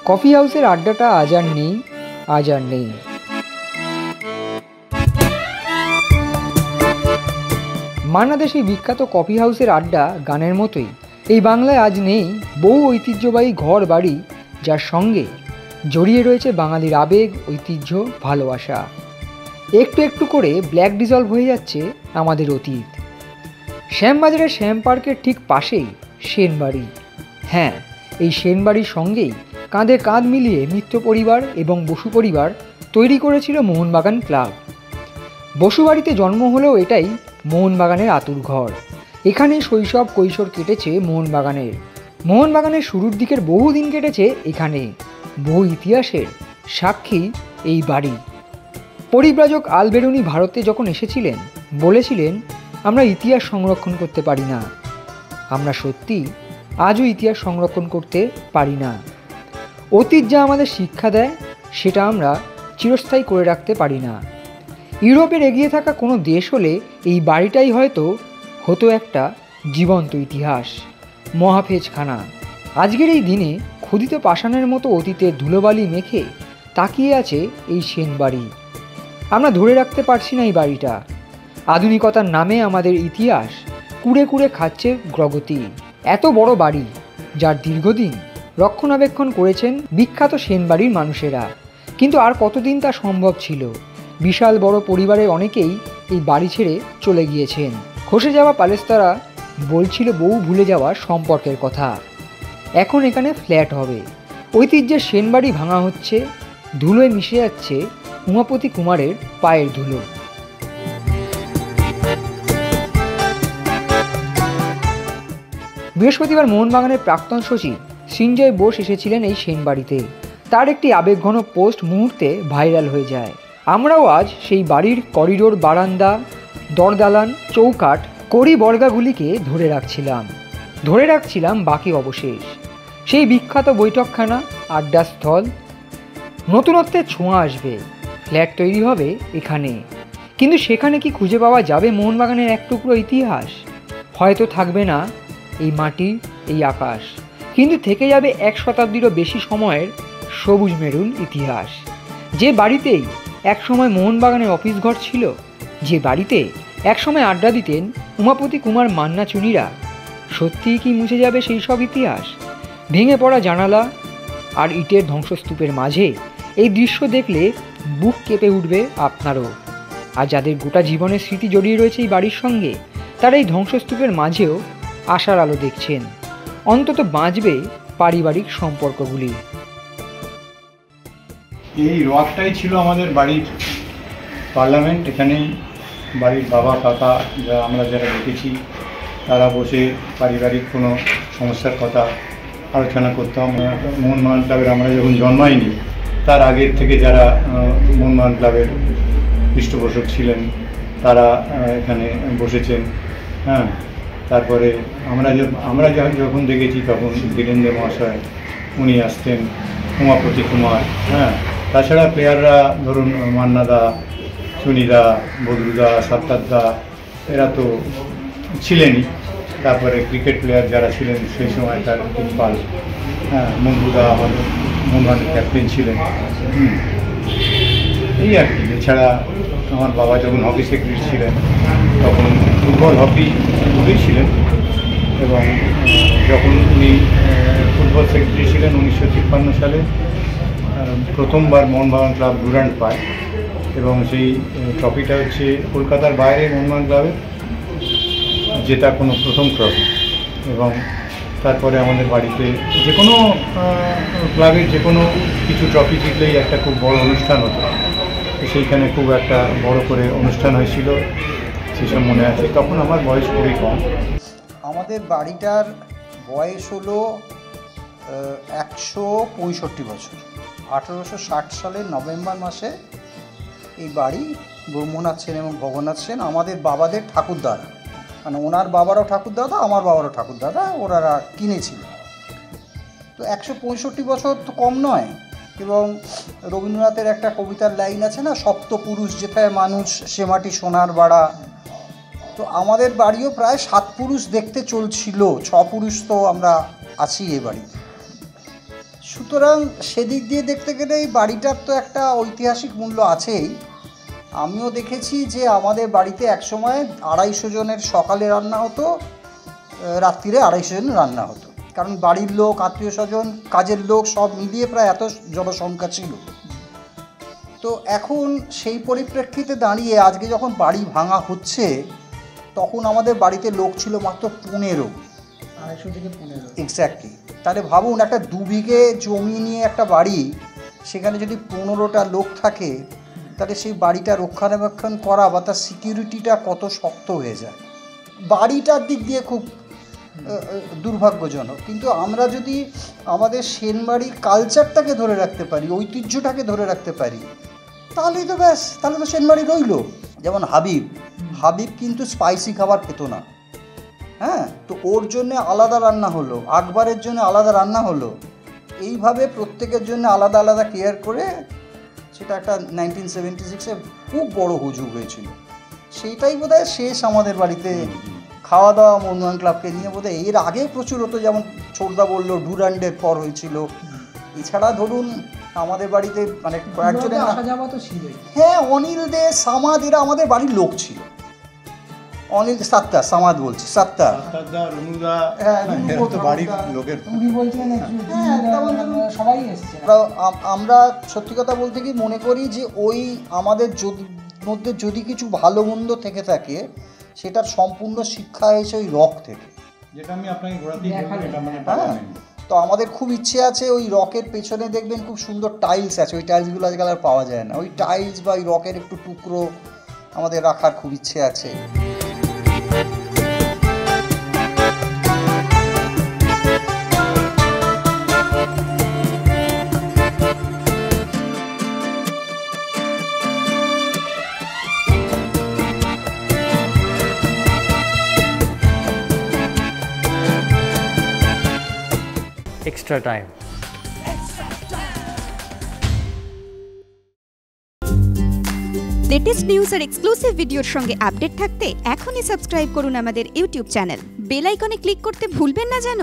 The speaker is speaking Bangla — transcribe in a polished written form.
কফি হাউসের আড্ডাটা আজ আর নেই, আজ আর নেই। মান্না দে সেই বিখ্যাত কফি হাউসের আড্ডা গানের মতোই এই বাংলায় আজ নেই বহু ঐতিহ্যবাহী ঘর বাড়ি, যার সঙ্গে জড়িয়ে রয়েছে বাঙালির আবেগ, ঐতিহ্য, ভালোবাসা। একটু একটু করে ব্ল্যাক ডিজলভ হয়ে যাচ্ছে আমাদের অতীত। শ্যামবাজারের শ্যাম পার্কের ঠিক পাশেই সেনবাড়ি। হ্যাঁ, এই সেনবাড়ির সঙ্গেই কাঁধে কাঁধ মিলিয়ে মিত্র পরিবার এবং বসু পরিবার তৈরি করেছিল মোহনবাগান ক্লাব। বসুবাড়িতে জন্ম হলেও এটাই মোহনবাগানের আতুর ঘর। এখানেই শৈশব কৈশোর কেটেছে মোহনবাগানের। মোহনবাগানের শুরুর দিকের বহু দিন কেটেছে এখানে। বহু ইতিহাসের সাক্ষী এই বাড়ি। পরিব্রাজক আলবেরুনি ভারতে যখন এসেছিলেন বলেছিলেন, আমরা ইতিহাস সংরক্ষণ করতে পারি না। আমরা সত্যি আজও ইতিহাস সংরক্ষণ করতে পারি না। অতীত যা আমাদের শিক্ষা দেয় সেটা আমরা চিরস্থায়ী করে রাখতে পারি না। ইউরোপের এগিয়ে থাকা কোনো দেশ হলে এই বাড়িটাই হয়তো হতো একটা জীবন্ত ইতিহাস, মহাফেজখানা। আজকের এই দিনে খোদিত পাষাণের মতো অতীতের ধুলোবালি মেখে তাকিয়ে আছে এই সেনবাড়ি। আমরা ধরে রাখতে পারছি না এই বাড়িটা। আধুনিকতার নামে আমাদের ইতিহাস কুড়ে কুড়ে খাচ্ছে গ্রগতি। এত বড় বাড়ি, যার দীর্ঘদিন রক্ষণাবেক্ষণ করেছেন বিখ্যাত সেনবাড়ির মানুষেরা, কিন্তু আর কতদিন তা সম্ভব ছিল? বিশাল বড় পরিবারের অনেকেই এই বাড়ি ছেড়ে চলে গিয়েছেন। খসে যাওয়া পালেস্তারা বলছিল বহু ভুলে যাওয়া সম্পর্কের কথা। এখন এখানে ফ্ল্যাট হবে। ঐতিহ্যের সেনবাড়ি ভাঙা হচ্ছে, ধুলোয় মিশে যাচ্ছে উমাপতি কুমারের পায়ের ধুলো। বৃহস্পতিবার মোহনবাগানের প্রাক্তন সচিব সৃঞ্জয় বোস এসেছিলেন এই সেনবাড়িতে। তার একটি আবেগঘন পোস্ট মুহূর্তে ভাইরাল হয়ে যায়। আমরাও আজ সেই বাড়ির করিডোর, বারান্দা, দরদালান, চৌকাঠ, কড়ি বর্গাগুলিকে ধরে রাখছিলাম বাকি অবশেষ। সেই বিখ্যাত বৈঠকখানা, আড্ডাস্থল। নতুনত্বের ছোঁয়া আসবে, ফ্ল্যাট তৈরি হবে এখানে, কিন্তু সেখানে কি খুঁজে পাওয়া যাবে মোহনবাগানের এক টুকরো ইতিহাস? হয়তো থাকবে না এই মাটি, এই আকাশ, কিন্তু থেকে যাবে এক শতাব্দীরও বেশি সময়ের সবুজ মেরুন ইতিহাস। যে বাড়িতেই একসময় মোহনবাগানের অফিস ঘর ছিল, যে বাড়িতে একসময় আড্ডা দিতেন উমাপতি কুমার, মান্না চুনিরা, সত্যিই কি মুছে যাবে সেই সব ইতিহাস? ভেঙে পড়া জানালা আর ইটের ধ্বংসস্তূপের মাঝে এই দৃশ্য দেখলে বুক কেঁপে উঠবে আপনারও। আর যাদের গোটা জীবনের স্মৃতি জড়িয়ে রয়েছে এই বাড়ির সঙ্গে, তারা এই ধ্বংসস্তূপের মাঝেও আশার আলো দেখছেন। অন্তত বাঁচবে পারিবারিক সম্পর্কগুলি। এই রকটাই ছিল আমাদের বাড়ির পার্লামেন্ট। এখানেই বাড়ির বাবা, কাকা, আমরা যারা দেখেছি তারা বসে পারিবারিক কোনো সমস্যার কথা আলোচনা করতাম। মোহনবাগান ক্লাবের আমরা যখন জন্মাইনি তার আগের থেকে যারা মোহনবাগান ক্লাবের পৃষ্ঠপোষক ছিলেন তারা এখানে বসেছেন। হ্যাঁ, তারপরে আমরা যখন দেখেছি তখন বীরেন্দ্র মহাশয় উনি আসতেন, উমাপতি কুমার, হ্যাঁ, তাছাড়া প্লেয়াররা ধরুন মান্নাদা, চুনিদা, বদরুদা, সাত্তারদা, এরা তো ছিলেনই। তারপরে ক্রিকেট প্লেয়ার যারা ছিলেন সেই সময় তার ইকবাল, হ্যাঁ, মঞ্জুদা আমাদের মোহনবাগানের ক্যাপ্টেন ছিলেন। এই আর কি। এছাড়া আমার বাবা যখন হকি সেক্রেটারি ছিলেন তখন ফুটবল, হকি দুটোই ছিলেন। এবং যখন উনি ফুটবল সেক্রেটারি ছিলেন 1953 সালে প্রথমবার মোহনবাগান ক্লাব ডুরান্ট পায়, এবং সেই ট্রফিটা হচ্ছে কলকাতার বাইরে মোহনবাগান ক্লাবের জেতা কোনো প্রথম ট্রফি। এবং তারপরে আমাদের বাড়িতে যে কোনো ক্লাবের যে কোনো কিছু ট্রফি জিতলেই একটা খুব বড় অনুষ্ঠান হতো। সেইখানে খুব একটা বড় করে অনুষ্ঠান হয়েছিল, সেসব মনে আছে। তখন আমার বয়স খুবই কম। আমাদের বাড়িটার বয়স হলো 165 বছর। 1860 সালের নভেম্বর মাসে এই বাড়ি ব্রহ্মনাথ সেন এবং ভবনাথ সেন আমাদের বাবাদের ঠাকুরদাদা, মানে ওনার বাবারও ঠাকুরদাদা, আমার বাবারও ঠাকুরদাদা, ওনারা কিনেছিল। তো 165 বছর তো কম নয়। এবং রবীন্দ্রনাথের একটা কবিতার লাইন আছে না, সপ্তপুরুষ যেথায় মানুষ সে মাটি সোনার বাড়া। তো আমাদের বাড়িও প্রায় 7 পুরুষ দেখতে চলছিল, 6 পুরুষ তো আমরা আছি এ বাড়িতে। সুতরাং সেদিক দিয়ে দেখতে গেলে এই বাড়িটার তো একটা ঐতিহাসিক মূল্য আছেই। আমিও দেখেছি যে আমাদের বাড়িতে একসময় 250 জনের সকালে রান্না হতো, রাত্রিরে 250 জনের রান্না হতো, কারণ বাড়ির লোক, আত্মীয় স্বজন, কাজের লোক সব মিলিয়ে প্রায় এত জনসংখ্যা ছিল। তো এখন সেই পরিপ্রেক্ষিতে দাঁড়িয়ে আজকে যখন বাড়ি ভাঙা হচ্ছে, তখন আমাদের বাড়িতে লোক ছিল মাত্র 15, 250 থেকে 15। এক্স্যাক্টলি। তাহলে ভাবুন, একটা 2 বিঘে জমি নিয়ে একটা বাড়ি, সেখানে যদি 15টা লোক থাকে, তাহলে সেই বাড়িটা রক্ষণাবেক্ষণ করা বা তার সিকিউরিটিটা কত শক্ত হয়ে যায়। বাড়িটার দিক দিয়ে খুব দুর্ভাগ্যজনক। কিন্তু আমরা যদি আমাদের সেনবাড়ির কালচারটাকে ধরে রাখতে পারি, ঐতিহ্যটাকে ধরে রাখতে পারি, তাহলেই তো ব্যাস, তাহলে তো সেনবাড়ি রইল। যেমন হাবিব কিন্তু স্পাইসি খাবার খেত না, হ্যাঁ, তো ওর জন্যে আলাদা রান্না হলো, আকবরের জন্য আলাদা রান্না হলো, এইভাবে প্রত্যেকের জন্য আলাদা আলাদা কেয়ার করে সেটা একটা 1976-এ খুব বড় হুজুগ হয়েছিল। সেইটাই বোধহয় শেষ আমাদের বাড়িতে খাওয়া দাওয়া মোহনবাগান ক্লাবকে নিয়ে। বোধহয় এর আগেও প্রচুর হতো, যেমন ছোটদা বললো ডুরান্ডের পর হয়েছিল। এছাড়া ধরুন আমাদের বাড়িতে মানে কয়েকজনের, হ্যাঁ, অনিল দে, সামাদ, এরা আমাদের বাড়ির লোক ছিল। অনিল সাত্তার, সামাদ বলছি, সাত্তার, আমরা সত্যি কথা বলতে কি মনে করি যে ওই আমাদের মধ্যে যদি কিছু ভালো মন্দ থেকে থাকে, সেটার সম্পূর্ণ শিক্ষা হয়েছে ওই রক থেকে, যেটা আমি আপনাকে ঘোরাতেই বলবো, এটা মানে হ্যাঁ। পার্লামেন্ট। তো আমাদের খুব ইচ্ছে আছে ওই রকের পেছনে দেখবেন খুব সুন্দর টাইলস আছে, ওই টাইলসগুলো আজকাল আর পাওয়া যায় না। ওই টাইলস বা ওই রকের একটু টুকরো আমাদের রাখার খুব ইচ্ছে আছে। extra time. লেটেস্ট নিউজ আর এক্সক্লুসিভ ভিডিওর সঙ্গে আপডেট থাকতে এখনই সাবস্ক্রাইব করুন আমাদের ইউটিউব চ্যানেল। বেল আইকনে ক্লিক করতে ভুলবেন না যেন।